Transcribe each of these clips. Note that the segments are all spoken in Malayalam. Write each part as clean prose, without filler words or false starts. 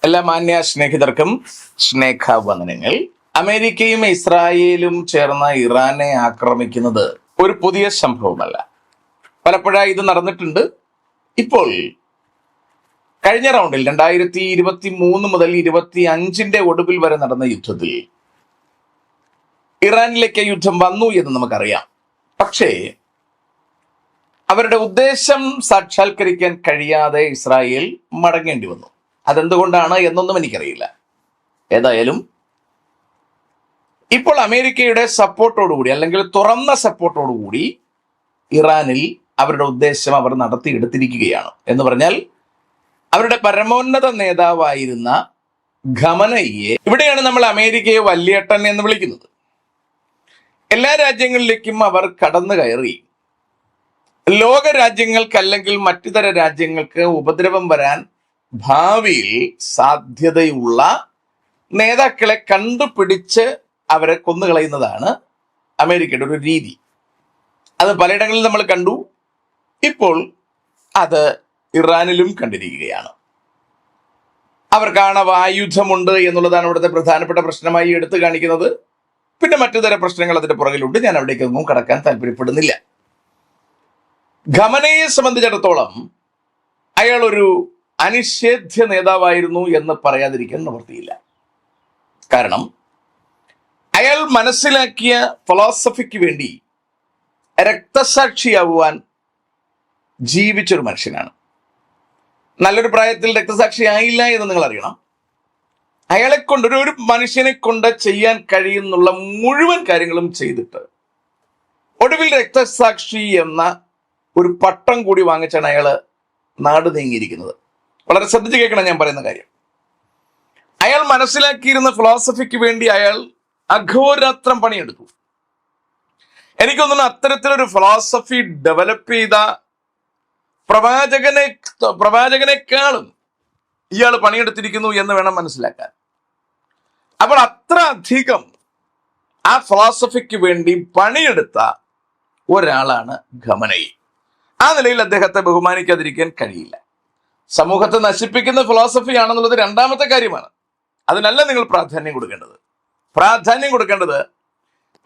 എല്ലാ മാന്യ സ്നേഹിതർക്കും സ്നേഹവന്ദനങ്ങൾ. അമേരിക്കയും ഇസ്രായേലും ചേർന്ന് ഇറാനെ ആക്രമിക്കുന്നത് ഒരു പുതിയ സംഭവമല്ല. പലപ്പോഴായി ഇത് നടന്നിട്ടുണ്ട്. ഇപ്പോൾ കഴിഞ്ഞ റൗണ്ടിൽ 2023 മുതൽ 25 ഒടുവിൽ വരെ നടന്ന യുദ്ധത്തിൽ ഇറാനിലേക്ക് യുദ്ധം വന്നു എന്ന് നമുക്കറിയാം. പക്ഷേ അവരുടെ ഉദ്ദേശം സാക്ഷാത്കരിക്കാൻ കഴിയാതെ ഇസ്രായേൽ മടങ്ങേണ്ടി വന്നു. അതെന്തുകൊണ്ടാണ് എന്നൊന്നും എനിക്കറിയില്ല. ഏതായാലും ഇപ്പോൾ അമേരിക്കയുടെ സപ്പോർട്ടോടുകൂടി അല്ലെങ്കിൽ തുറന്ന സപ്പോർട്ടോടുകൂടി ഇറാനിൽ അവരുടെ ഉദ്ദേശം അവർ നടത്തിയെടുത്തിരിക്കുകയാണ്. എന്ന് പറഞ്ഞാൽ അവരുടെ പരമോന്നത നേതാവായിരുന്ന ഖമനയെ, ഇവിടെയാണ് നമ്മൾ അമേരിക്കയെ വല്യേട്ടൻ എന്ന് വിളിക്കുന്നത്, എല്ലാ രാജ്യങ്ങളിലേക്കും അവർ കടന്നു കയറി ലോക രാജ്യങ്ങൾക്ക് അല്ലെങ്കിൽ മറ്റുതര രാജ്യങ്ങൾക്ക് ഉപദ്രവം വരാൻ ഭാവിയിൽ സാധ്യതയുള്ള നേതാക്കളെ കണ്ടുപിടിച്ച് അവരെ കൊന്നുകളയുന്നതാണ് അമേരിക്കയുടെ ഒരു രീതി. അത് പലയിടങ്ങളിൽ നമ്മൾ കണ്ടു. ഇപ്പോൾ അത് ഇറാനിലും കണ്ടിരിക്കുകയാണ്. അവർക്ക് ആണവായുധമുണ്ട് എന്നുള്ളതാണ് ഇവിടുത്തെ പ്രധാനപ്പെട്ട പ്രശ്നമായി എടുത്തു കാണിക്കുന്നത്. പിന്നെ മറ്റുതര പ്രശ്നങ്ങൾ അതിന്റെ പുറകിലുണ്ട്. ഞാൻ അവിടേക്കൊന്നും കടക്കാൻ താല്പര്യപ്പെടുന്നില്ല. ഖമനയെ സംബന്ധിച്ചിടത്തോളം അയാൾ ഒരു അനിഷേധ്യ നേതാവായിരുന്നു എന്ന് പറയാതിരിക്കാൻ നിവൃത്തിയില്ല. കാരണം അയാൾ മനസ്സിലാക്കിയ ഫിലോസഫിക്ക് വേണ്ടി രക്തസാക്ഷിയാവുവാൻ ജീവിച്ചൊരു മനുഷ്യനാണ്. നല്ലൊരു പ്രായത്തിൽ രക്തസാക്ഷി ആയില്ല എന്ന് നിങ്ങൾ അറിയണം. അയാളെ കൊണ്ട് ഒരു മനുഷ്യനെ കൊണ്ട് ചെയ്യാൻ കഴിയുന്നുള്ള മുഴുവൻ കാര്യങ്ങളും ചെയ്തിട്ട് ഒടുവിൽ രക്തസാക്ഷി എന്ന ഒരു പട്ടം കൂടി വാങ്ങിച്ചാണ് അയാള് നാട് നീങ്ങിയിരിക്കുന്നത്. വളരെ ശ്രദ്ധിച്ച് കേൾക്കണം ഞാൻ പറയുന്ന കാര്യം. അയാൾ മനസ്സിലാക്കിയിരുന്ന ഫിലോസഫിക്ക് വേണ്ടി അയാൾ അഘോരാത്രം പണിയെടുത്തു. എനിക്ക് തോന്നുന്നു അത്തരത്തിലൊരു ഫിലോസഫി ഡെവലപ്പ് ചെയ്ത പ്രവാചകനേക്കാളും ഇയാൾ പണിയെടുത്തിരിക്കുന്നു എന്ന് വേണം മനസ്സിലാക്കാൻ. അപ്പോൾ അത്ര അധികം ആ ഫിലോസഫിക്ക് വേണ്ടി പണിയെടുത്ത ഒരാളാണ് ഖമനയി. ആ നിലയിൽ അദ്ദേഹത്തെ ബഹുമാനിക്കാതിരിക്കാൻ കഴിയില്ല. സമൂഹത്തെ നശിപ്പിക്കുന്ന ഫിലോസഫി ആണെന്നുള്ളത് രണ്ടാമത്തെ കാര്യമാണ്. അതിനല്ല നിങ്ങൾ പ്രാധാന്യം കൊടുക്കേണ്ടത്. പ്രാധാന്യം കൊടുക്കേണ്ടത്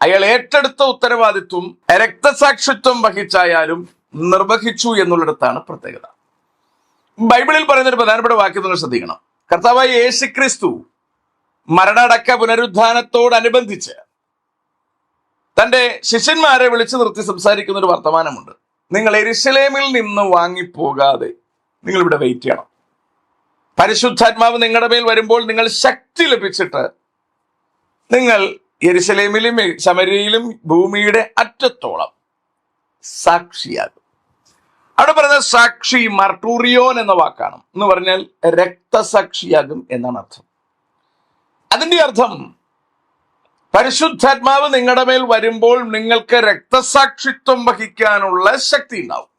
അയാൾ ഏറ്റെടുത്ത ഉത്തരവാദിത്വം രക്തസാക്ഷിത്വം വഹിച്ചായാലും നിർവഹിച്ചു എന്നുള്ളിടത്താണ് പ്രത്യേകത. ബൈബിളിൽ പറയുന്ന ഒരു പ്രധാനപ്പെട്ട വാക്യം നിങ്ങൾ ശ്രദ്ധിക്കണം. കർത്താവായ യേശുക്രിസ്തു മരണടക്ക പുനരുദ്ധാനത്തോടനുബന്ധിച്ച് തന്റെ ശിഷ്യന്മാരെ വിളിച്ചു നിർത്തി സംസാരിക്കുന്ന ഒരു വർത്തമാനമുണ്ട്. നിങ്ങൾ യെരുശലേമിൽ നിന്ന് വാങ്ങിപ്പോകാതെ നിങ്ങൾ ഇവിടെ വെയിറ്റ് ചെയ്യണം. പരിശുദ്ധാത്മാവ് നിങ്ങളുടെ മേൽ വരുമ്പോൾ നിങ്ങൾ ശക്തി ലഭിച്ചിട്ട് നിങ്ങൾ യെരുശലേമിലും ശമര്യയിലും ഭൂമിയുടെ അറ്റത്തോളം സാക്ഷിയാകും. അവിടെ പറഞ്ഞ സാക്ഷി മർട്ടൂറിയോൻ എന്ന വാക്കാണ്. എന്ന് പറഞ്ഞാൽ രക്തസാക്ഷിയാകും എന്നാണ് അർത്ഥം. അതിന്റെ അർത്ഥം പരിശുദ്ധാത്മാവ് നിങ്ങളുടെ മേൽ വരുമ്പോൾ നിങ്ങൾക്ക് രക്തസാക്ഷിത്വം വഹിക്കാനുള്ള ശക്തി ഉണ്ടാവും.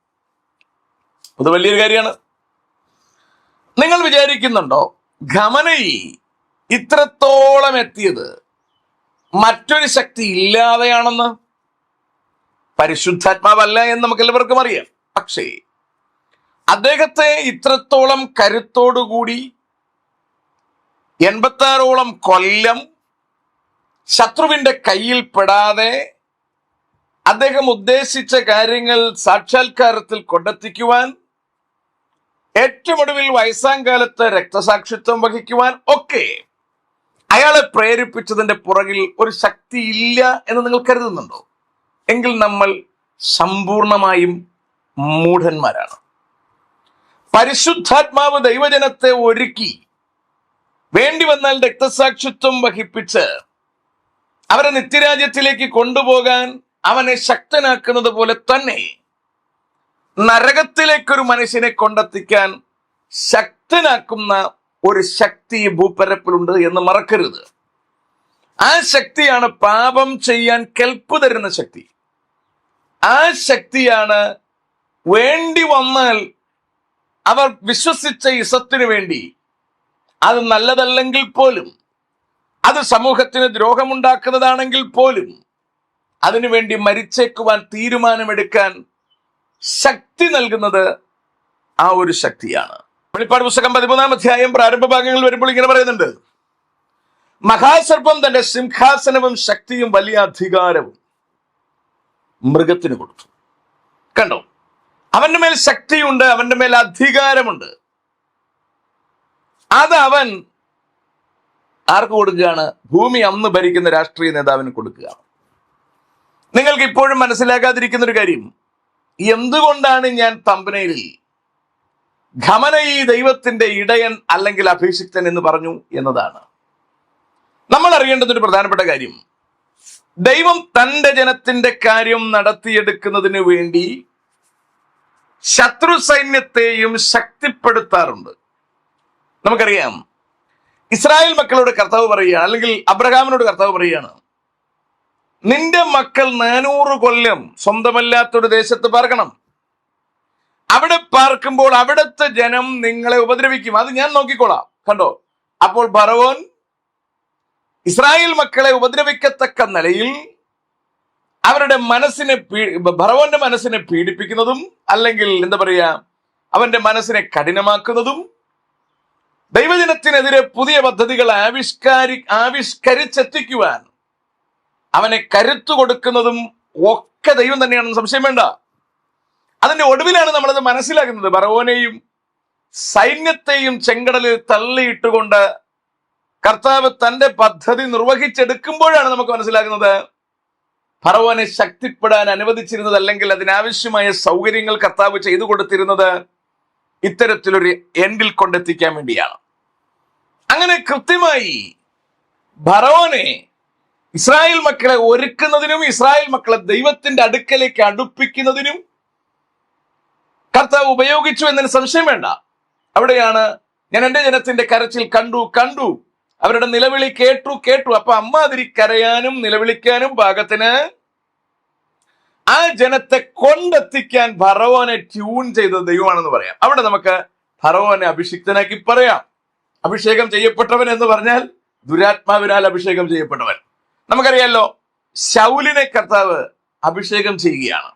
അത് വലിയൊരു കാര്യമാണ്. നിങ്ങൾ വിചാരിക്കുന്നുണ്ടോ ഖമനയി ഇത്രത്തോളം എത്തിയത് മറ്റൊരു ശക്തി ഇല്ലാതെയാണെന്ന്? പരിശുദ്ധാത്മാവല്ല എന്ന് നമുക്ക് എല്ലാവർക്കും അറിയാം. പക്ഷേ അദ്ദേഹത്തെ ഇത്രത്തോളം കരുത്തോടുകൂടി 86ഓളം കൊല്ലം ശത്രുവിന്റെ കയ്യിൽ പെടാതെ അദ്ദേഹം ഉദ്ദേശിച്ച കാര്യങ്ങൾ സാക്ഷാത്കാരത്തിൽ കൊണ്ടെത്തിക്കുവാൻ, ഏറ്റവും ഒടുവിൽ വയസ്സാം കാലത്ത് രക്തസാക്ഷിത്വം വഹിക്കുവാൻ ഒക്കെ അയാളെ പ്രേരിപ്പിച്ചതിന്റെ പുറകിൽ ഒരു ശക്തി ഇല്ല എന്ന് നിങ്ങൾ കരുതുന്നുണ്ടോ? എങ്കിൽ നമ്മൾ സമ്പൂർണമായും മൂഢന്മാരാണ്. പരിശുദ്ധാത്മാവ് ദൈവജനത്തെ ഒരുക്കി വേണ്ടി വന്നാൽ രക്തസാക്ഷിത്വം വഹിപ്പിച്ച് അവരെ നിത്യരാജ്യത്തിലേക്ക് കൊണ്ടുപോകാൻ അവനെ ശക്തനാക്കുന്നത് പോലെ തന്നെ നരകത്തിലേക്കൊരു മനുഷ്യനെ കൊണ്ടെത്തിക്കാൻ ശക്തനാക്കുന്ന ഒരു ശക്തി ഭൂപരപ്പിലുണ്ട് എന്ന് മറക്കരുത്. ആ ശക്തിയാണ് പാപം ചെയ്യാൻ കെൽപ്പ് തരുന്ന ശക്തി. ആ ശക്തിയാണ് വേണ്ടി വന്നാൽ അവർ വിശ്വസിച്ച ഇസത്തിനു വേണ്ടി, അത് നല്ലതല്ലെങ്കിൽ പോലും, അത് സമൂഹത്തിന് ദ്രോഹമുണ്ടാക്കുന്നതാണെങ്കിൽ പോലും അതിനുവേണ്ടി മരിച്ചേക്കുവാൻ തീരുമാനമെടുക്കാൻ ശക്തി നൽകുന്നത് ആ ഒരു ശക്തിയാണ്. വെളിപ്പാട് പുസ്തകം 13-ാം അധ്യായം പ്രാരംഭ ഭാഗങ്ങളിൽ വരുമ്പോൾ ഇങ്ങനെ പറയുന്നുണ്ട്, മഹാസർപ്പം തന്റെ സിംഹാസനവും ശക്തിയും വലിയ അധികാരവും മൃഗത്തിന് കൊടുത്തു. കണ്ടോ, അവന്റെ മേൽ ശക്തിയുണ്ട്, അവന്റെ മേൽ അധികാരമുണ്ട്. അത് അവൻ ആർക്ക് കൊടുക്കുകയാണ്? ഭൂമി അന്ന് ഭരിക്കുന്ന രാഷ്ട്രീയ നേതാവിന് കൊടുക്കുകയാണ്. നിങ്ങൾക്ക് ഇപ്പോഴും മനസ്സിലാക്കാതിരിക്കുന്ന ഒരു കാര്യം, എന്തുകൊണ്ടാണ് ഞാൻ തമ്പനയിലിൽ ഖമനയി ദൈവത്തിന്റെ ഇടയൻ അല്ലെങ്കിൽ അഭിഷിക്തൻ എന്ന് പറഞ്ഞു എന്നതാണ്. നമ്മൾ അറിയേണ്ടുന്ന ഒരു പ്രധാനപ്പെട്ട കാര്യം, ദൈവം തന്റെ ജനത്തിന്റെ കാര്യം നടത്തിയെടുക്കുന്നതിന് വേണ്ടി ശത്രു സൈന്യത്തെയും ശക്തിപ്പെടുത്താറുണ്ട്. നമുക്കറിയാം, ഇസ്രായേൽ മക്കളോട് കർത്താവ് പറയുകയാണ്, അല്ലെങ്കിൽ അബ്രഹാമിനോട് കർത്താവ് പറയുകയാണ്, നിന്റെ മക്കൾ 400 കൊല്ലം സ്വന്തമല്ലാത്തൊരു ദേശത്ത് പാർക്കണം. അവിടെ പാർക്കുമ്പോൾ അവിടുത്തെ ജനം നിങ്ങളെ ഉപദ്രവിക്കും, അത് ഞാൻ നോക്കിക്കോളാം. കണ്ടോ, അപ്പോൾ ഫറവോൻ ഇസ്രായേൽ മക്കളെ ഉപദ്രവിക്കത്തക്ക നിലയിൽ അവരുടെ ഫറവോന്റെ മനസ്സിനെ പീഡിപ്പിക്കുന്നതും, അല്ലെങ്കിൽ എന്താ പറയാ, അവന്റെ മനസ്സിനെ കഠിനമാക്കുന്നതും, ദൈവജനത്തിനെതിരെ പുതിയ പദ്ധതികൾ ആവിഷ്കരിച്ചെത്തിക്കുവാൻ അവനെ കരുത്തു കൊടുക്കുന്നതും ഒക്കെ ദൈവം തന്നെയാണെന്ന് സംശയം വേണ്ട. അതിന്റെ ഒടുവിലാണ് നമ്മളത് മനസ്സിലാക്കുന്നത്. ഫറവോനെയും സൈന്യത്തെയും ചെങ്കടലിൽ തള്ളിയിട്ടുകൊണ്ട് കർത്താവ് തന്റെ പദ്ധതി നിർവഹിച്ചെടുക്കുമ്പോഴാണ് നമുക്ക് മനസ്സിലാക്കുന്നത് ഫറവോനെ ശക്തിപ്പെടാൻ അനുവദിച്ചിരുന്നത്, അല്ലെങ്കിൽ അതിനാവശ്യമായ സൗകര്യങ്ങൾ കർത്താവ് ചെയ്തു കൊടുത്തിരുന്നത് ഇത്തരത്തിലൊരു എൻഡിൽ കൊണ്ടെത്തിക്കാൻ വേണ്ടിയാണ്. അങ്ങനെ കൃത്യമായി ഫറവോനെ ഇസ്രായേൽ മക്കളെ ഒരുക്കുന്നതിനും ഇസ്രായേൽ മക്കളെ ദൈവത്തിന്റെ അടുക്കലേക്ക് അടുപ്പിക്കുന്നതിനും കർത്താവ് ഉപയോഗിച്ചു എന്നതിന് സംശയം വേണ്ട. അവിടെയാണ് ഞാൻ എന്റെ ജനത്തിന്റെ കരച്ചിൽ കണ്ടു, അവരുടെ നിലവിളി കേട്ടു. അപ്പൊ അമ്മാതിരി കരയാനും നിലവിളിക്കാനും പാകത്തിന് ആ ജനത്തെ കൊണ്ടെത്തിക്കാൻ ഫറവോനെ ട്യൂൺ ചെയ്തത് ദൈവമാണെന്ന് പറയാം. അവിടെ നമുക്ക് ഫറവോനെ അഭിഷിക്തനാക്കി പറയാം. അഭിഷേകം ചെയ്യപ്പെട്ടവൻ എന്ന് പറഞ്ഞാൽ ദുരാത്മാവിനാൽ അഭിഷേകം ചെയ്യപ്പെട്ടവൻ. നമുക്കറിയാലോ, ശൗലിനെ കർത്താവ് അഭിഷേകം ചെയ്യുകയാണ്.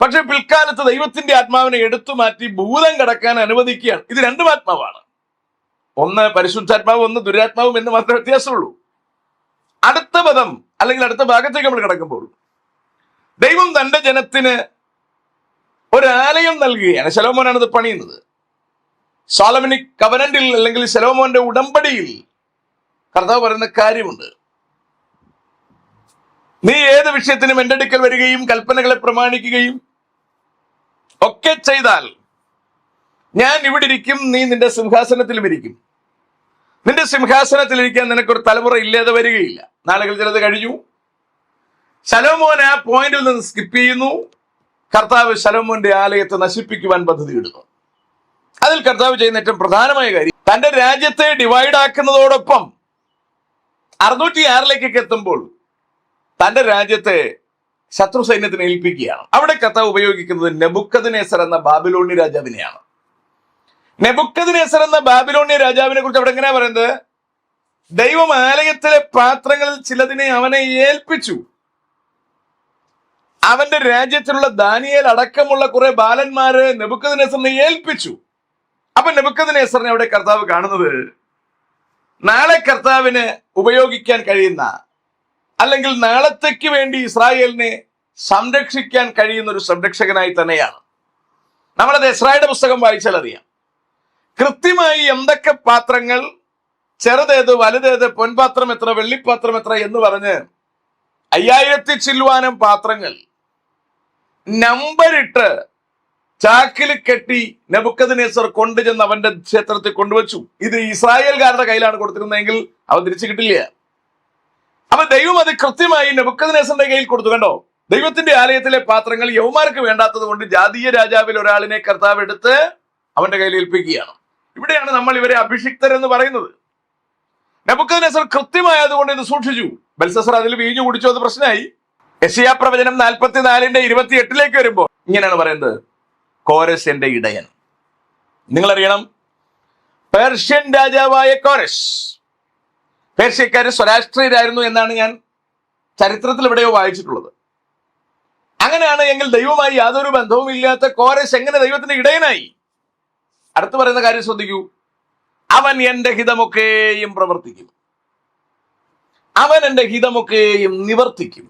പക്ഷെ പിൽക്കാലത്ത് ദൈവത്തിന്റെ ആത്മാവിനെ എടുത്തു മാറ്റി ഭൂതം കടക്കാൻ അനുവദിക്കുകയാണ്. ഇത് രണ്ടും ആത്മാവാണ്. ഒന്ന് പരിശുദ്ധാത്മാവും ഒന്ന് ദുരാത്മാവും എന്ന് മാത്രമേ വ്യത്യാസമുള്ളൂ. അടുത്ത പദം അല്ലെങ്കിൽ അടുത്ത ഭാഗത്തേക്ക് നമ്മൾ കിടക്കുമ്പോൾ ദൈവം തന്റെ ജനത്തിന് ഒരാലയം നൽകുകയാണ്. ശലോമോനാണ് ഇത് പണിയുന്നത്. സോളമനിക് കവനന്റിൽ അല്ലെങ്കിൽ ശലോമോന്റെ ഉടമ്പടിയിൽ കർത്താവ് പറയുന്ന കാര്യമുണ്ട്, നീ ഏത് വിഷയത്തിനും എന്റെ അടുക്കൽ വരികയും കൽപ്പനകളെ പ്രമാണിക്കുകയും ഒക്കെ ചെയ്താൽ ഞാൻ ഇവിടെ ഇരിക്കും, നീ നിന്റെ സിംഹാസനത്തിലും ഇരിക്കും. നിന്റെ സിംഹാസനത്തിൽ ഇരിക്കാൻ നിനക്കൊരു തലമുറ ഇല്ലാതെ വരികയില്ല. നാളുകൾ ചിലത് കഴിഞ്ഞു. ശലോമോൻ ആ പോയിന്റിൽ നിന്ന് സ്കിപ്പ് ചെയ്യുന്നു. കർത്താവ് ശലോമോന്റെ ആലയത്തെ നശിപ്പിക്കുവാൻ പദ്ധതി ഇടുന്നു. അതിൽ കർത്താവ് ചെയ്യുന്ന ഏറ്റവും പ്രധാനമായ കാര്യം, തന്റെ രാജ്യത്തെ ഡിവൈഡ് ആക്കുന്നതോടൊപ്പം 606 എത്തുമ്പോൾ തന്റെ രാജ്യത്തെ ശത്രു സൈന്യത്തിന് ഏൽപ്പിക്കുകയാണ്. അവിടെ കർത്താവ് ഉപയോഗിക്കുന്നത് നെബുക്കദ്നേസർ എന്ന ബാബിലോണ്യ രാജാവിനെയാണ്. നെബുക്കദ്നേസർ എന്ന ബാബിലോണ്യ രാജാവിനെ കുറിച്ച് അവിടെ എങ്ങനെയാ പറയുന്നത്? ദൈവം ആലയത്തിലെ പാത്രങ്ങളിൽ ചിലതിനെ അവനെ ഏൽപ്പിച്ചു. അവന്റെ രാജ്യത്തിലുള്ള ദാനിയേൽ അടക്കമുള്ള കുറെ ബാലന്മാരെ നെബുക്കദ്നേസറിനെ ഏൽപ്പിച്ചു. അപ്പൊ നെബുക്കദ്നേസറിനെ അവിടെ കർത്താവ് കാണുന്നത് നാളെ കർത്താവിന് ഉപയോഗിക്കാൻ കഴിയുന്ന, അല്ലെങ്കിൽ നാളത്തേക്ക് വേണ്ടി ഇസ്രായേലിനെ സംരക്ഷിക്കാൻ കഴിയുന്ന ഒരു സംരക്ഷകനായി തന്നെയാണ്. നമ്മളത് എസ്രായുടെ പുസ്തകം വായിച്ചാൽ അറിയാം. കൃത്യമായി എന്തൊക്കെ പാത്രങ്ങൾ, ചെറുതേത് വലുതേത്, പൊൻപാത്രം എത്ര, വെള്ളിപ്പാത്രം എത്ര എന്ന് പറഞ്ഞ് 5000 ചില്ലുവാനം പാത്രങ്ങൾ നമ്പറിട്ട് ചാക്കിൽ കെട്ടി നെബുക്കദ്നേസർ കൊണ്ടുചെന്ന് അവന്റെ ക്ഷേത്രത്തിൽ കൊണ്ടുവച്ചു. ഇത് ഇസ്രായേൽക്കാരുടെ കയ്യിലാണ് കൊടുത്തിരുന്നതെങ്കിൽ അവ തിരിച്ചു കിട്ടില്ല. അപ്പൊ ദൈവം അത് കൃത്യമായി നെബുക്കദ്നേസറിന്റെ കയ്യിൽ കൊടുത്തു. കണ്ടോ, ദൈവത്തിന്റെ ആലയത്തിലെ പാത്രങ്ങൾ യൗമാർക്ക് വേണ്ടാത്തത് കൊണ്ട് ജാതീയ രാജാവിൽ ഒരാളിനെ കർത്താവ് എടുത്ത് അവന്റെ കയ്യിൽ ഏൽപ്പിക്കുകയാണ്. ഇവിടെയാണ് നമ്മൾ ഇവരെ അഭിഷിക്തർ എന്ന് പറയുന്നത്. നെബുക്കദ്നേസർ കൃത്യമായതുകൊണ്ട് ഇത് സൂക്ഷിച്ചു. ബെൽസസർ അതിൽ വീഞ്ഞു കുടിച്ചു, അത് പ്രശ്നമായി. യെശയ്യാ പ്രവചനം 44:28 വരുമ്പോ ഇങ്ങനെയാണ് പറയുന്നത്, കോരസ് എന്റെ ഇടയൻ. നിങ്ങളറിയണം, പേർഷ്യൻ രാജാവായ കോരസ്, പേർഷ്യക്കാര് സ്വരാഷ്ട്രീയരായിരുന്നു എന്നാണ് ഞാൻ ചരിത്രത്തിൽ എവിടെയോ വായിച്ചിട്ടുള്ളത്. അങ്ങനെയാണ് എങ്കിൽ ദൈവവുമായി യാതൊരു ബന്ധവും ഇല്ലാത്ത കോരസ് എങ്ങനെ ദൈവത്തിന്റെ ഇടയനായി? അടുത്ത് പറയുന്ന കാര്യം ശ്രദ്ധിക്കൂ. അവൻ എന്റെ ഹിതമൊക്കെയും പ്രവർത്തിക്കും, അവൻ എന്റെ ഹിതമൊക്കെയും നിവർത്തിക്കും.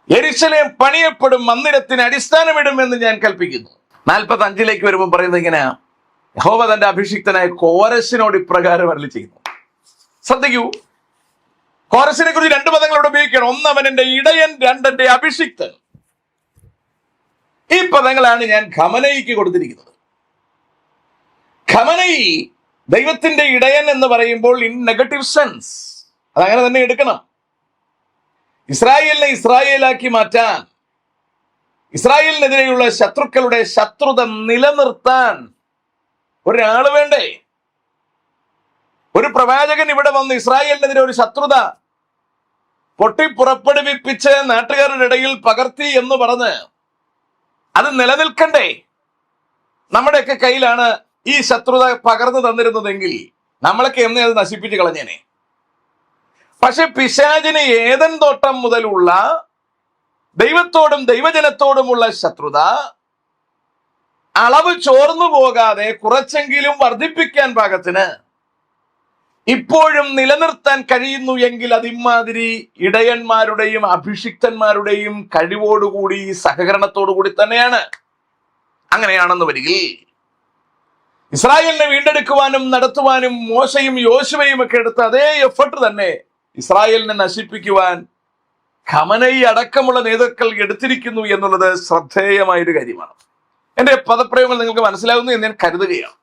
യെരൂശലേം പണിയപ്പെടും, മന്ദിരത്തിന് അടിസ്ഥാനമിടുമെന്ന് ഞാൻ കൽപ്പിക്കുന്നു. 45 വരുമ്പോൾ പറയുന്നത് ഇങ്ങനെ, യഹോവ തന്റെ അഭിഷിക്തനായ കോരശിനോട് ഇപ്രകാരം അരുളി ചെയ്യുന്നു. ശ്രദ്ധിക്കൂ, കോരശിനെ കുറിച്ച് 2 പദങ്ങളോട് ഉപയോഗിക്കണം. ഒന്ന്, അവൻ എന്റെ ഇടയൻ, 2, എന്റെ അഭിഷിക്തൻ. ഈ പദങ്ങളാണ് ഞാൻ ഖമനയിക്ക് കൊടുത്തിരിക്കുന്നത്. ഖമനയി ദൈവത്തിന്റെ ഇടയൻ എന്ന് പറയുമ്പോൾ ഇൻ നെഗറ്റീവ് സെൻസ്, അതങ്ങനെ തന്നെ എടുക്കണം. ഇസ്രായേലിനെ ഇസ്രായേലാക്കി മാറ്റാൻ, ഇസ്രായേലിനെതിരെയുള്ള ശത്രുക്കളുടെ ശത്രുത നിലനിർത്താൻ ഒരാള് വേണ്ടേ? ഒരു പ്രവാചകൻ ഇവിടെ വന്ന് ഇസ്രായേലിനെതിരെ ഒരു ശത്രുത പൊട്ടിപ്പുറപ്പെടുവിപ്പിച്ച് നാട്ടുകാരുടെ ഇടയിൽ പകർത്തി എന്ന് പറഞ്ഞ് അത് നിലനിൽക്കണ്ടേ? നമ്മുടെയൊക്കെ കയ്യിലാണ് ഈ ശത്രുത പകർന്നു തന്നിരുന്നതെങ്കിൽ നമ്മളൊക്കെ എന്നേ അത് നശിപ്പിച്ച് കളഞ്ഞേനെ. പക്ഷെ പിശാചിന് ഏദൻ തോട്ടം മുതലുള്ള ദൈവത്തോടും ദൈവജനത്തോടുമുള്ള ശത്രുത അളവ് ചോർന്നു പോകാതെ കുറച്ചെങ്കിലും വർദ്ധിപ്പിക്കാൻ പാകത്തിന് ഇപ്പോഴും നിലനിർത്താൻ കഴിയുന്നു എങ്കിൽ അത് ഇമാതിരി ഇടയന്മാരുടെയും അഭിഷിക്തന്മാരുടെയും കഴിവോടുകൂടി സഹകരണത്തോടുകൂടി തന്നെയാണ്. അങ്ങനെയാണെന്ന് വരികിൽ ഇസ്രായേലിനെ വീണ്ടെടുക്കുവാനും നടത്തുവാനും മോശയും യോശുവയും ഒക്കെ എടുത്ത അതേ എഫർട്ട് തന്നെ ഇസ്രായേലിനെ നശിപ്പിക്കുവാൻ ഖമനയി അടക്കമുള്ള നേതാക്കൾ എടുത്തിരിക്കുന്നു എന്നുള്ളത് ശ്രദ്ധേയമായൊരു കാര്യമാണ്. എന്റെ പദപ്രയോഗങ്ങൾ നിങ്ങൾക്ക് മനസ്സിലാകുന്നു എന്ന് ഞാൻ കരുതുകയാണ്.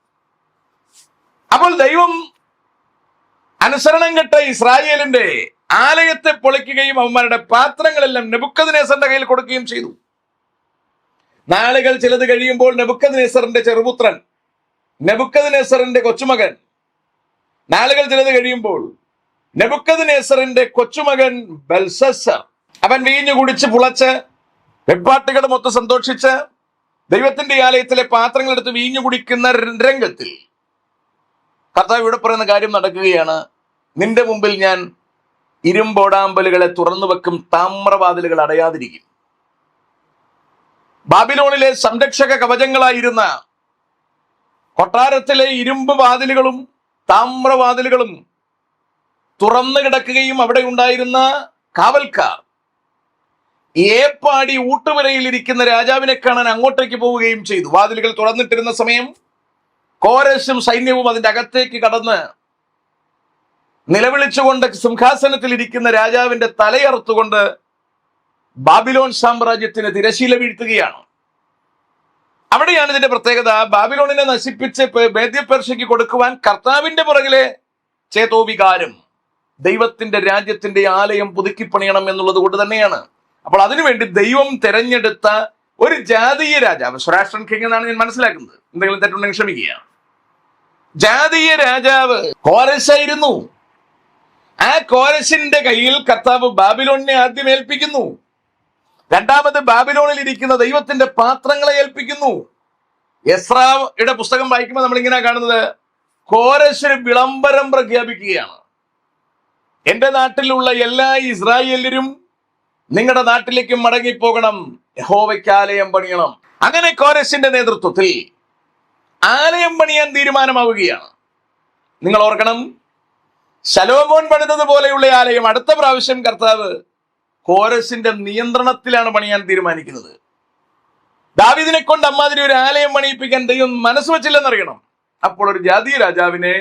അപ്പോൾ ദൈവം അനുസരണം കെട്ട ഇസ്രായേലിന്റെ ആലയത്തെ പൊളിക്കുകയും അവന്മാരുടെ പാത്രങ്ങളെല്ലാം നെബൂഖദ്നേസറിന്റെ കയ്യിൽ കൊടുക്കുകയും ചെയ്തു. നാളുകൾ ചിലത് കഴിയുമ്പോൾ നെബൂഖദ്നേസറിന്റെ ചെറുപുത്രൻ, നെബൂഖദ്നേസറിന്റെ കൊച്ചുമകൻ, നാളുകൾ ചിലത് കഴിയുമ്പോൾ നെബൂഖദ്നേസറിന്റെ കൊച്ചുമകൻ ബെൽശസ്സർ, അവൻ വീഞ്ഞു കുടിച്ച് പുളച്ച് വെപ്പാട്ടുകളുടെ മൊത്തം സന്തോഷിച്ച് ദൈവത്തിന്റെ ആലയത്തിലെ പാത്രങ്ങൾ എടുത്ത് വീഞ്ഞു കുടിക്കുന്ന രംഗത്തിൽ കർത്താവ് ഇവിടെ പറയുന്ന കാര്യം നടക്കുകയാണ്. നിന്റെ മുമ്പിൽ ഞാൻ ഇരുമ്പോടാമ്പലുകളെ തുറന്നു വെക്കും, താമ്രവാതിലുകൾ അടയാതിരിക്കും. ബാബിലോണിലെ സംരക്ഷക കവചങ്ങളായിരുന്ന കൊട്ടാരത്തിലെ ഇരുമ്പ് വാതിലുകളും താമ്രവാതിലുകളും തുറന്നു കിടക്കുകയും അവിടെ ഉണ്ടായിരുന്ന കാവൽക്കാർ ഏപ്പാടി ഊട്ടുവരയിൽ ഇരിക്കുന്ന രാജാവിനെ കാണാൻ അങ്ങോട്ടേക്ക് പോവുകയും ചെയ്തു. വാതിലുകൾ തുറന്നിട്ടിരുന്ന സമയം കോരശും സൈന്യവും അതിന്റെ അകത്തേക്ക് കടന്ന് നിലവിളിച്ചുകൊണ്ട് സിംഹാസനത്തിൽ ഇരിക്കുന്ന രാജാവിന്റെ തലയറുത്തുകൊണ്ട് ബാബിലോൺ സാമ്രാജ്യത്തിന് തിരശീല വീഴ്ത്തുകയാണ്. അവിടെയാണ് ഇതിന്റെ പ്രത്യേകത. ബാബിലോണിനെ നശിപ്പിച്ച് മേദ്യപേർഷ്യയ്ക്ക് കൊടുക്കുവാൻ കർത്താവിന്റെ പുറകിലെ ചേതോവികാരം ദൈവത്തിന്റെ രാജ്യത്തിന്റെ ആലയം പുതുക്കിപ്പണിയണം എന്നുള്ളത് കൊണ്ട് തന്നെയാണ്. അപ്പോൾ അതിനുവേണ്ടി ദൈവം തെരഞ്ഞെടുത്ത ഒരു ജാതീയ രാജാവ്, സ്വരാഷ്ട്രൻ കിങ് എന്നാണ് ഞാൻ മനസ്സിലാക്കുന്നത്, എന്തെങ്കിലും തെറ്റുണ്ടെങ്കിൽ ക്ഷമിക്കുക, ജാതീയ രാജാവ് കോരശായിരുന്നു. ആ കോരശിന്റെ കയ്യിൽ കർത്താവ് ബാബിലോണിനെ ആദ്യം ഏൽപ്പിക്കുന്നു. രണ്ടാമത് ബാബിലോണിൽ ഇരിക്കുന്ന ദൈവത്തിന്റെ പാത്രങ്ങളെ ഏൽപ്പിക്കുന്നു. എസ്രായുടെ പുസ്തകം വായിക്കുമ്പോൾ നമ്മൾ ഇങ്ങനെ കാണുന്നത്, കോരശിന് വിളംബരം പ്രഖ്യാപിക്കുകയാണ്. എന്റെ നാട്ടിലുള്ള എല്ലാ ഇസ്രായേലരും നിങ്ങളുടെ നാട്ടിലേക്ക് മടങ്ങിപ്പോകണം, യഹോവയ്ക്ക് ആലയം പണിയണം. അങ്ങനെ കോരശിന്റെ നേതൃത്വത്തിൽ ആലയം പണിയാൻ തീരുമാനമാവുകയാണ്. നിങ്ങൾ ഓർക്കണം, ശലോമോൻ പണിതതുപോലെയുള്ള ആലയം അടുത്ത പ്രാവശ്യം കർത്താവ് കോരശിന്റെ നിയന്ത്രണത്തിലാണ് പണിയാൻ തീരുമാനിക്കുന്നത്. ദാവീദിനെ കൊണ്ട് അമ്മാതിരി ഒരു ആലയം പണിയിപ്പിക്കാൻ ദൈവം മനസ്സ് വെച്ചില്ലെന്നറിയണം. അപ്പോൾ ഒരു ജാതീയ രാജാവിനെ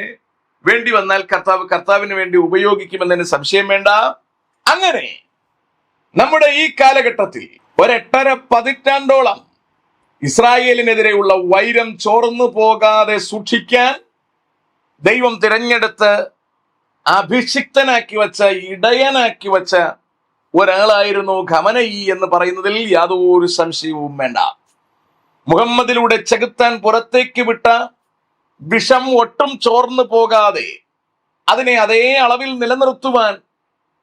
വേണ്ടി വന്നാൽ കർത്താവിന് വേണ്ടി ഉപയോഗിക്കുമെന്നതിന് സംശയം വേണ്ട. അങ്ങനെ നമ്മുടെ ഈ കാലഘട്ടത്തിൽ 8.5 പതിറ്റാണ്ടോളം ഇസ്രായേലിനെതിരെയുള്ള വൈരം ചോർന്നു പോകാതെ സൂക്ഷിക്കാൻ ദൈവം തിരഞ്ഞെടുത്ത് അഭിഷിക്തനാക്കി വച്ച, ഇടയനാക്കി വച്ച ഒരാളായിരുന്നു ഖമനയി എന്ന് പറയുന്നതിൽ യാതൊരു സംശയവും വേണ്ട. മുഹമ്മദിലൂടെ ചെകുത്താൻ പുറത്തേക്ക് വിട്ട വിഷം ഒട്ടും ചോർന്നു പോകാതെ അതിനെ അതേ അളവിൽ നിലനിർത്തുവാൻ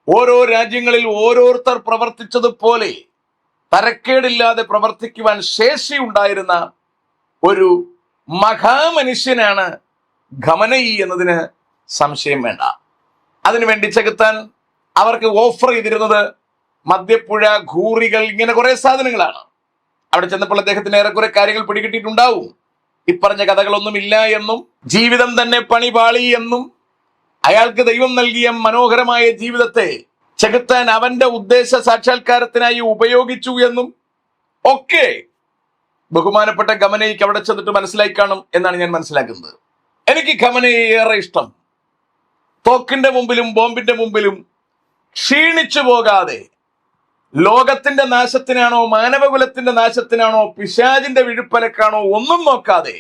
ഓരോ രാജ്യങ്ങളിൽ ഓരോരുത്തർ പ്രവർത്തിച്ചതുപോലെ തരക്കേടില്ലാതെ പ്രവർത്തിക്കുവാൻ ശേഷിയുണ്ടായിരുന്ന ഒരു മഹാമനുഷ്യനാണ് ഖമനയി എന്നതിന് സംശയം വേണ്ട. അതിനുവേണ്ടി ചെകുത്താൻ അവർക്ക് ഓഫർ ചെയ്തിരുന്നത് മദ്യപ്പുഴ, ഘൂറികൾ, ഇങ്ങനെ കുറെ സാധനങ്ങളാണ്. അവിടെ ചെന്നപ്പോൾ അദ്ദേഹത്തിന് ഏറെക്കുറെ കാര്യങ്ങൾ പിടികിട്ടിയിട്ടുണ്ടാവും. ഇപ്പറഞ്ഞ കഥകളൊന്നുമില്ല എന്നും ജീവിതം തന്നെ പണിപാളി എന്നും അയാൾക്ക് ദൈവം നൽകിയ മനോഹരമായ ജീവിതത്തെ ചെകുത്താൻ അവന്റെ ഉദ്ദേശ സാക്ഷാത്കാരത്തിനായി ഉപയോഗിച്ചു എന്നും ഒക്കെ ബഹുമാനപ്പെട്ട ഖമനേയിക്ക് അവിടെ ചെന്നിട്ട് മനസ്സിലായി കാണും എന്നാണ് ഞാൻ മനസ്സിലാക്കുന്നത്. എനിക്ക് ഖമനേയിയെ ഏറെ ഇഷ്ടം. തോക്കിന്റെ മുമ്പിലും ബോംബിന്റെ മുമ്പിലും ക്ഷീണിച്ചു പോകാതെ, ലോകത്തിന്റെ നാശത്തിനാണോ മാനവകുലത്തിന്റെ നാശത്തിനാണോ പിശാചിന്റെ വിഴുപ്പലക്കാണോ ഒന്നും നോക്കാതെ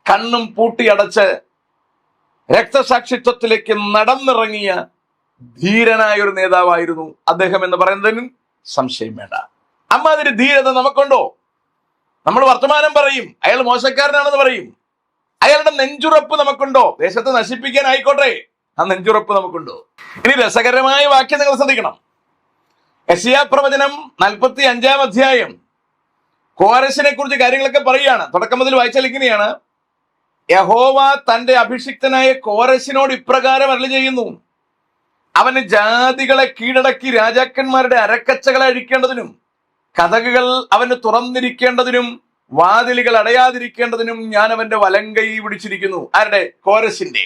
കണ്ണും പൂട്ടിയടച്ച് രക്തസാക്ഷിത്വത്തിലേക്ക് നടന്നിറങ്ങിയ ധീരനായ ഒരു നേതാവായിരുന്നു അദ്ദേഹം എന്ന് പറയുന്നതിന് സംശയം വേണ്ട. അമ്മാതിരി ധീരത നമുക്കുണ്ടോ? നമ്മൾ വർത്തമാനം പറയും, അയാൾ മോശക്കാരനാണെന്ന് പറയും. അയാളുടെ നെഞ്ചുറപ്പ് നമുക്കുണ്ടോ? ദേശത്തെ നശിപ്പിക്കാൻ ആയിക്കോട്ടെ, ആ നെഞ്ചുറപ്പ് നമുക്കുണ്ടോ? ഇനി രസകരമായ വാക്യം നിങ്ങൾ ശ്രദ്ധിക്കണം. യെശയ്യാ പ്രവചനം 45-ാം അധ്യായം കോരശിനെ കുറിച്ച് കാര്യങ്ങളൊക്കെ പറയുകയാണ്. തുടക്കം മുതൽ വായിച്ചാൽ ഇങ്ങനെയാണ്: യഹോവ തന്റെ അഭിഷിക്തനായ കോരശിനോട് ഇപ്രകാരം അരുളി ചെയ്യുന്നു: അവന് ജാതികളെ കീഴടക്കി രാജാക്കന്മാരുടെ അരക്കച്ചകളെ അഴിക്കേണ്ടതിനും കതകുകൾ അവന് തുറന്നിരിക്കേണ്ടതിനും വാതിലുകൾ അടയാതിരിക്കേണ്ടതിനും ഞാൻ അവന്റെ വലങ്കൈ പിടിച്ചിരിക്കുന്നു. ആരുടെ? കോരശിന്റെ.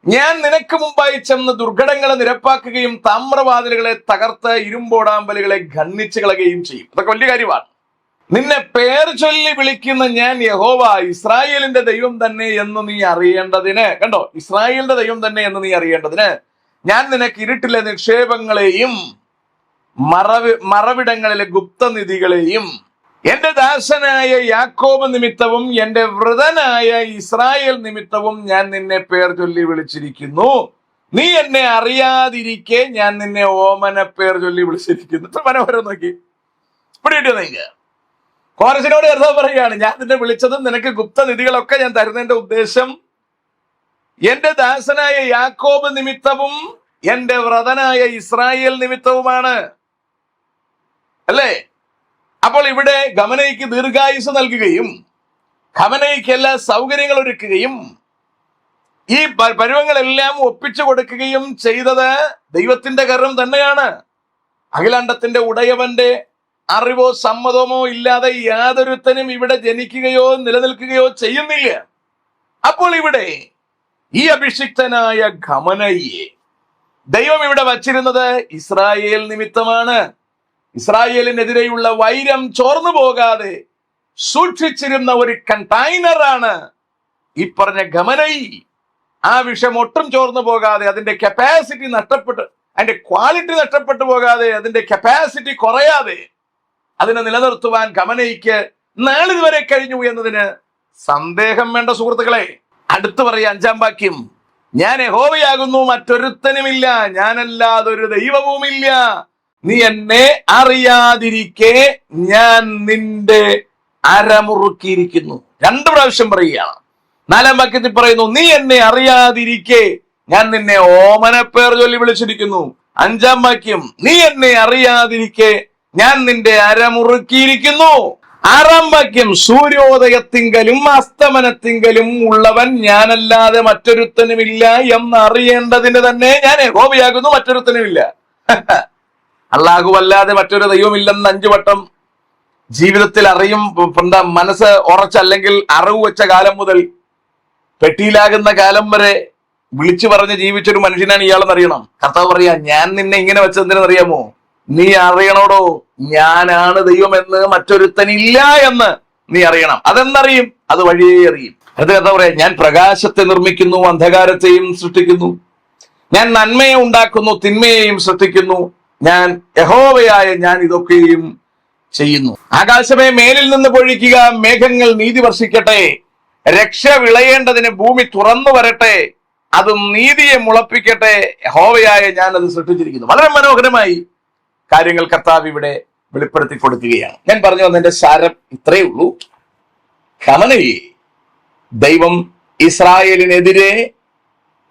ഞാൻ നിനക്ക് മുമ്പായി ചെന്ന് ദുർഘടങ്ങളെ നിരപ്പാക്കുകയും താമ്രവാതിലുകളെ തകർത്ത് ഇരുമ്പോടാമ്പലുകളെ ഖണ്ഡിച്ചു കളയുകയും ചെയ്യും. അതൊക്കെ വലിയ കാര്യമാണ്. നിന്നെ പേർ ചൊല്ലി വിളിക്കുന്ന ഞാൻ യഹോവ, ഇസ്രായേലിന്റെ ദൈവം തന്നെ എന്ന് നീ അറിയേണ്ടതിന്. കണ്ടോ, ഇസ്രായേലിന്റെ ദൈവം തന്നെ എന്ന് നീ അറിയേണ്ടതിന് ഞാൻ നിനക്ക് ഇരുട്ടിലെ നിക്ഷേപങ്ങളെയും മറവിടങ്ങളിലെ ഗുപ്തനിധികളെയും എന്റെ ദാസനായ യാക്കോബ് നിമിത്തവും എന്റെ വൃതനായ ഇസ്രായേൽ നിമിത്തവും ഞാൻ നിന്നെ പേർ ചൊല്ലി വിളിച്ചിരിക്കുന്നു. നീ എന്നെ അറിയാതിരിക്കെ ഞാൻ നിന്നെ ഓമന പേർ ചൊല്ലി വിളിച്ചിരിക്കുന്നു. ഇത്ര മനോഹരം നോക്കി പിടികിട്ടിയ കോരശിനോട് കർത്താവ് പറയുകയാണ്: ഞാൻ നിന്നെ വിളിച്ചതും നിനക്ക് ഗുപ്തനിധികളൊക്കെ ഞാൻ തരുന്നതിന്റെ ഉദ്ദേശം എന്റെ ദാസനായ യാക്കോബ് നിമിത്തവും എന്റെ വ്രതനായ ഇസ്രായേൽ നിമിത്തവുമാണ്. അല്ലേ? അപ്പോൾ ഇവിടെ ഖമനേയിക്ക് ദീർഘായുസ് നൽകുകയും ഖമനേയിക്ക് എല്ലാ സൗകര്യങ്ങൾ ഒരുക്കുകയും ഈ പരുവങ്ങളെല്ലാം ഒപ്പിച്ചു കൊടുക്കുകയും ചെയ്തത് ദൈവത്തിന്റെ കരം തന്നെയാണ്. അഖിലാണ്ടത്തിന്റെ ഉടയവന്റെ അറിവോ സമ്മതമോ ഇല്ലാതെ യാതൊരുത്തനും ഇവിടെ ജനിക്കുകയോ നിലനിൽക്കുകയോ ചെയ്യുന്നില്ല. അപ്പോൾ ഇവിടെ ഈ അഭിഷിക്തനായ ഖമനേയിയെ ദൈവം ഇവിടെ വച്ചിരുന്നത് ഇസ്രായേൽ നിമിത്തമാണ്. ഇസ്രായേലിനെതിരെയുള്ള വൈരം ചോർന്നു പോകാതെ സൂക്ഷിച്ചിരുന്ന ഒരു കണ്ടെയ്നറാണ് ഈ പറഞ്ഞ ഖമനേയി. ആ വിഷയം ഒട്ടും ചോർന്നു പോകാതെ, അതിന്റെ കപ്പാസിറ്റി നഷ്ടപ്പെട്ട്, അതിന്റെ ക്വാളിറ്റി നഷ്ടപ്പെട്ടു പോകാതെ, അതിന്റെ കപ്പാസിറ്റി കുറയാതെ അതിനെ നിലനിർത്തുവാൻ ഖമനേയിക്ക് നാളിതുവരെ കഴിഞ്ഞു എന്നതിന് സന്ദേഹം വേണ്ട സുഹൃത്തുക്കളെ. അടുത്ത് പറയാ 5-ാം വാക്യം: ഞാൻ യഹോവയാകുന്നു, മറ്റൊരുത്തനുമില്ല, ഞാനല്ലാതൊരു ദൈവവുമില്ല. നീ എന്നെ അറിയാതിരിക്കെ ഞാൻ നിന്റെ അരമുറുക്കിയിരിക്കുന്നു. 2 പ്രാവശ്യം പറയുകയാണ്. 4-ാം വാക്യത്തിൽ പറയുന്നു: നീ എന്നെ അറിയാതിരിക്കെ ഞാൻ നിന്നെ ഓമനപ്പേർ ചൊല്ലി വിളിച്ചിരിക്കുന്നു. 5-ാം വാക്യം: നീ എന്നെ അറിയാതിരിക്കെ ഞാൻ നിന്റെ അരമുറുക്കിയിരിക്കുന്നു. 6-ാം വാക്യം: സൂര്യോദയത്തിങ്കലും അസ്തമനത്തിങ്കലും ഉള്ളവൻ ഞാനല്ലാതെ മറ്റൊരുത്തനുമില്ല എന്നറിയേണ്ടതിന് തന്നെ ഞാൻ യഹോവയാകുന്നു, മറ്റൊരുത്തനുമില്ല. അല്ലാഹു അല്ലാതെ മറ്റൊരു ദൈവമില്ലെന്ന് 5 വട്ടം ജീവിതത്തിൽ അറിയും. മനസ്സ് ഉറച്ചല്ലെങ്കിൽ അറിവ് വെച്ച കാലം മുതൽ പെട്ടിയിലാകുന്ന കാലം വരെ വിളിച്ചു പറഞ്ഞ് ജീവിച്ചൊരു മനുഷ്യനാണ് ഇയാളെന്നറിയണം. കർത്താവ് പറയാ: ഞാൻ നിന്നെ ഇങ്ങനെ വെച്ചതെന്തിനറിയാമോ? നീ അറിയണോടോ, ഞാനാണ് ദൈവമെന്ന് മറ്റൊരുത്തനില്ല എന്ന് നീ അറിയണം. അതെന്നറിയും? അത് വഴിയേ അറിയും. അത് കർത്താവ് പറയാ: ഞാൻ പ്രകാശത്തെ നിർമ്മിക്കുന്നു, അന്ധകാരത്തെയും സൃഷ്ടിക്കുന്നു. ഞാൻ നന്മയെ ഉണ്ടാക്കുന്നു, തിന്മയെയും സൃഷ്ടിക്കുന്നു. ഞാൻ യഹോവയായ ഞാൻ ഇതൊക്കെയും ചെയ്യുന്നു. ആകാശമേ മേലിൽ നിന്ന് പൊഴിക്കുക, മേഘങ്ങൾ നീതി വർഷിക്കട്ടെ. രക്ഷ വിളയേണ്ടതിന് ഭൂമി തുറന്നു വരട്ടെ, അതും നീതിയെ മുളപ്പിക്കട്ടെ. യഹോവയായ ഞാൻ അത് സൃഷ്ടിച്ചിരിക്കുന്നു. വളരെ മനോഹരമായി കാര്യങ്ങൾ കർത്താവ് ഇവിടെ വെളിപ്പെടുത്തി കൊടുക്കുകയാണ്. ഞാൻ പറഞ്ഞു വന്നതിന്റെ സാരം ഇത്രയേ ഉള്ളൂ. ഖമനേയി ദൈവം ഇസ്രായേലിനെതിരെ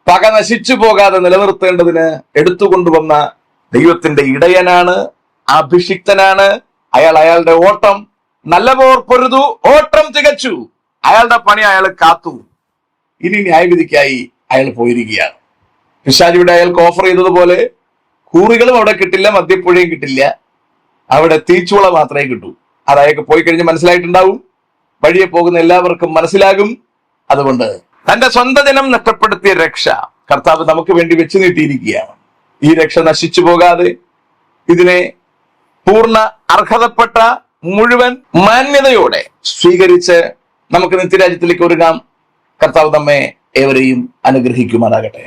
പക നശിച്ചു പോകാതെ നിലനിർത്തേണ്ടതിന് എടുത്തുകൊണ്ടുവന്ന ദൈവത്തിന്റെ ഇടയനാണ്, അഭിഷിക്തനാണ്. അയാളുടെ ഓട്ടം നല്ലപോർ പൊരുതു, ഓട്ടം തികച്ചു. അയാളുടെ പണി അയാൾ കാത്തു. ഇനി ന്യായവിധിക്കായി അയാൾ പോയിരിക്കുകയാണ്. പിശാച് ഇവിടെ അയാൾക്ക് ഓഫർ ചെയ്തതുപോലെ കൂറികളും അവിടെ കിട്ടില്ല, മദ്യപ്പുഴയും കിട്ടില്ല, അവിടെ തീച്ചുള മാത്രമേ കിട്ടൂ. അത് അയാൾക്ക് പോയി കഴിഞ്ഞ് മനസ്സിലായിട്ടുണ്ടാവും. വഴിയെ പോകുന്ന എല്ലാവർക്കും മനസ്സിലാകും. അതുകൊണ്ട് തന്റെ സ്വന്തം ജനം നഷ്ടപ്പെടുത്തിയ രക്ഷ കർത്താവ് നമുക്ക് വേണ്ടി വെച്ച് നീട്ടിയിരിക്കുകയാണ്. ഈ രക്ഷ നശിച്ചു പോകാതെ ഇതിനെ പൂർണ്ണ അർഹതപ്പെട്ട മുഴുവൻ മാന്യതയോടെ സ്വീകരിച്ച് നമുക്ക് നിത്യരാജ്യത്തിലേക്ക് ഒരുങ്ങാം. കർത്താവ് നമ്മെ ഏവരെയും അനുഗ്രഹിക്കുമാറാകട്ടെ.